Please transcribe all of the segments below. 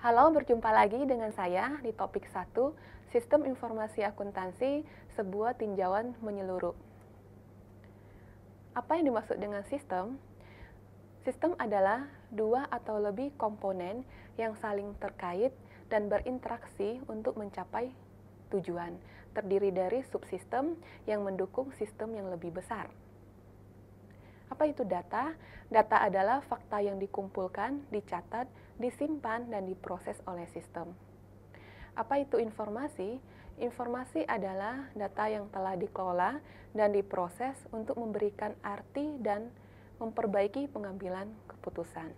Halo, berjumpa lagi dengan saya di topik 1, Sistem Informasi Akuntansi, sebuah tinjauan menyeluruh. Apa yang dimaksud dengan sistem? Sistem adalah dua atau lebih komponen yang saling terkait dan berinteraksi untuk mencapai tujuan, terdiri dari subsistem yang mendukung sistem yang lebih besar. Apa itu data? Data adalah fakta yang dikumpulkan, dicatat, disimpan, dan diproses oleh sistem. Apa itu informasi? Informasi adalah data yang telah dikelola dan diproses untuk memberikan arti dan memperbaiki pengambilan keputusan.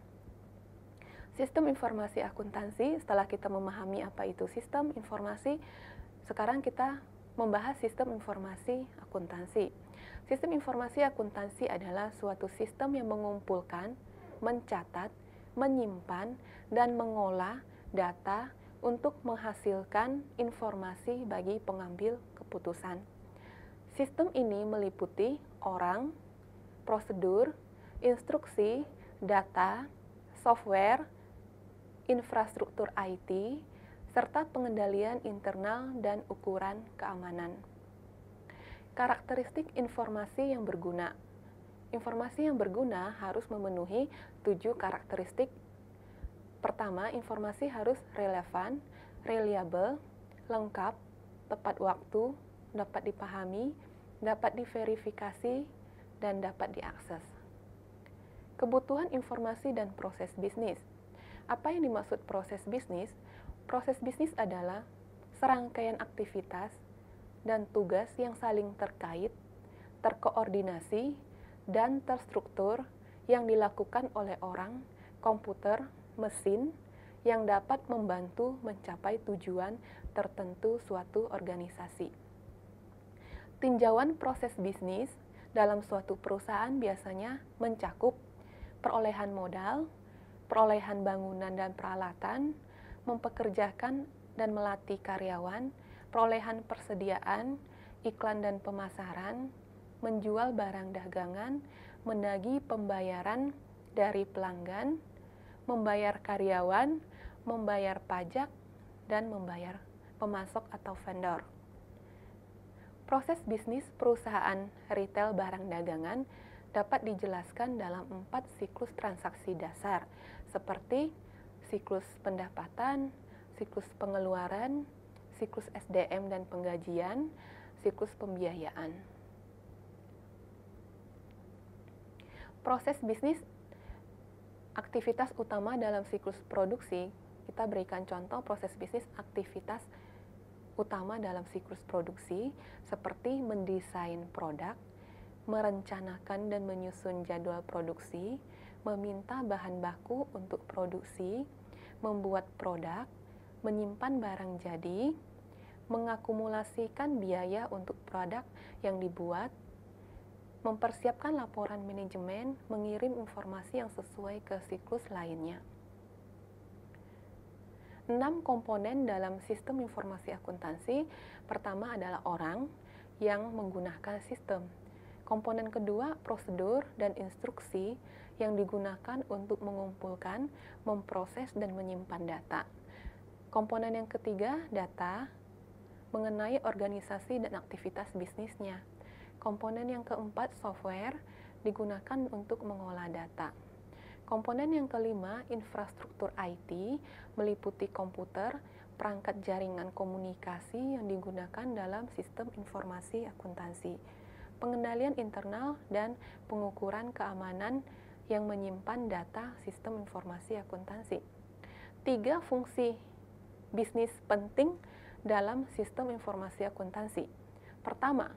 Sistem informasi akuntansi, setelah kita memahami apa itu sistem informasi, sekarang kita membahas sistem informasi akuntansi. Sistem informasi akuntansi adalah suatu sistem yang mengumpulkan, mencatat, menyimpan, dan mengolah data untuk menghasilkan informasi bagi pengambil keputusan. Sistem ini meliputi orang, prosedur, instruksi, data, software, infrastruktur IT, serta pengendalian internal dan ukuran keamanan. Karakteristik informasi yang berguna. Informasi yang berguna harus memenuhi 7 karakteristik. Pertama, informasi harus relevan, reliable, lengkap, tepat waktu, dapat dipahami, dapat diverifikasi, dan dapat diakses. Kebutuhan informasi dan proses bisnis. Apa yang dimaksud proses bisnis? Proses bisnis adalah serangkaian aktivitas dan tugas yang saling terkait, terkoordinasi, dan terstruktur yang dilakukan oleh orang, komputer, mesin yang dapat membantu mencapai tujuan tertentu suatu organisasi. Tinjauan proses bisnis dalam suatu perusahaan biasanya mencakup perolehan modal, perolehan bangunan dan peralatan, mempekerjakan dan melatih karyawan, perolehan persediaan, iklan dan pemasaran, menjual barang dagangan, menagih pembayaran dari pelanggan, membayar karyawan, membayar pajak, dan membayar pemasok atau vendor. Proses bisnis perusahaan retail barang dagangan dapat dijelaskan dalam 4 siklus transaksi dasar, seperti siklus pendapatan, siklus pengeluaran, siklus SDM dan penggajian, siklus pembiayaan. Proses bisnis aktivitas utama dalam siklus produksi, kita berikan contoh proses bisnis aktivitas utama dalam siklus produksi seperti mendesain produk, merencanakan dan menyusun jadwal produksi, meminta bahan baku untuk produksi, membuat produk, menyimpan barang jadi, mengakumulasikan biaya untuk produk yang dibuat, mempersiapkan laporan manajemen, mengirim informasi yang sesuai ke siklus lainnya. 6 komponen dalam sistem informasi akuntansi. Pertama adalah orang yang menggunakan sistem. Komponen kedua, prosedur dan instruksi yang digunakan untuk mengumpulkan, memproses, dan menyimpan data. Komponen yang ketiga, data mengenai organisasi dan aktivitas bisnisnya. Komponen yang keempat, software, digunakan untuk mengolah data. Komponen yang kelima, infrastruktur IT, meliputi komputer, perangkat jaringan komunikasi yang digunakan dalam sistem informasi akuntansi, pengendalian internal, dan pengukuran keamanan yang menyimpan data sistem informasi akuntansi. 3 fungsi bisnis penting dalam sistem informasi akuntansi. Pertama,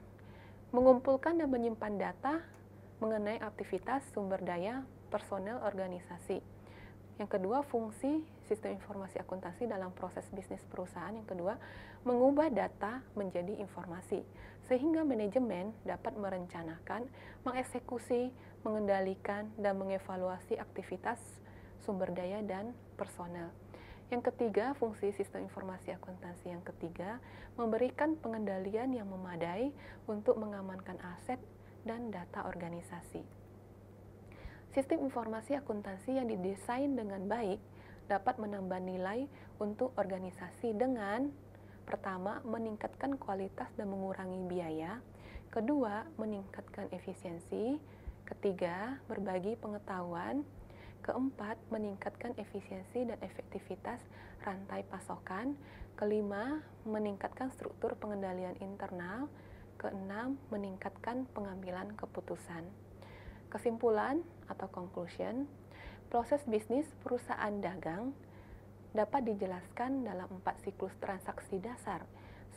mengumpulkan dan menyimpan data mengenai aktivitas sumber daya personel organisasi. Yang kedua, fungsi sistem informasi akuntansi dalam proses bisnis perusahaan. Yang kedua, mengubah data menjadi informasi, sehingga manajemen dapat merencanakan, mengeksekusi, mengendalikan, dan mengevaluasi aktivitas sumber daya dan personel. Yang ketiga, fungsi sistem informasi akuntansi yang ketiga, memberikan pengendalian yang memadai untuk mengamankan aset dan data organisasi. Sistem informasi akuntansi yang didesain dengan baik dapat menambah nilai untuk organisasi dengan pertama, meningkatkan kualitas dan mengurangi biaya. Kedua, meningkatkan efisiensi. Ketiga, berbagi pengetahuan. Keempat, meningkatkan efisiensi dan efektivitas rantai pasokan. Kelima, meningkatkan struktur pengendalian internal. Keenam, meningkatkan pengambilan keputusan. Kesimpulan atau conclusion, proses bisnis perusahaan dagang dapat dijelaskan dalam 4 siklus transaksi dasar.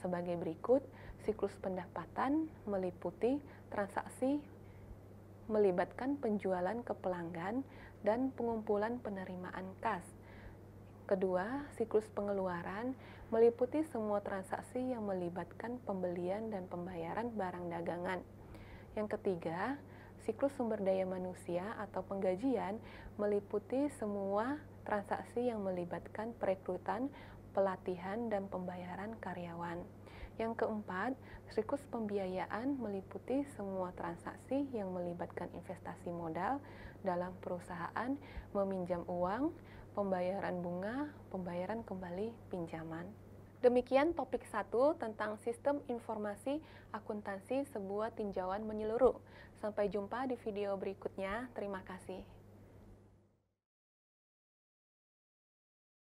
Sebagai berikut, siklus pendapatan meliputi transaksi melibatkan penjualan ke pelanggan dan pengumpulan penerimaan kas. Kedua, siklus pengeluaran meliputi semua transaksi yang melibatkan pembelian dan pembayaran barang dagangan. Yang ketiga, siklus sumber daya manusia atau penggajian meliputi semua transaksi yang melibatkan perekrutan, pelatihan, dan pembayaran karyawan. Yang keempat, siklus pembiayaan meliputi semua transaksi yang melibatkan investasi modal dalam perusahaan, meminjam uang, pembayaran bunga, pembayaran kembali pinjaman. Demikian topik 1 tentang sistem informasi akuntansi sebuah tinjauan menyeluruh. Sampai jumpa di video berikutnya. Terima kasih.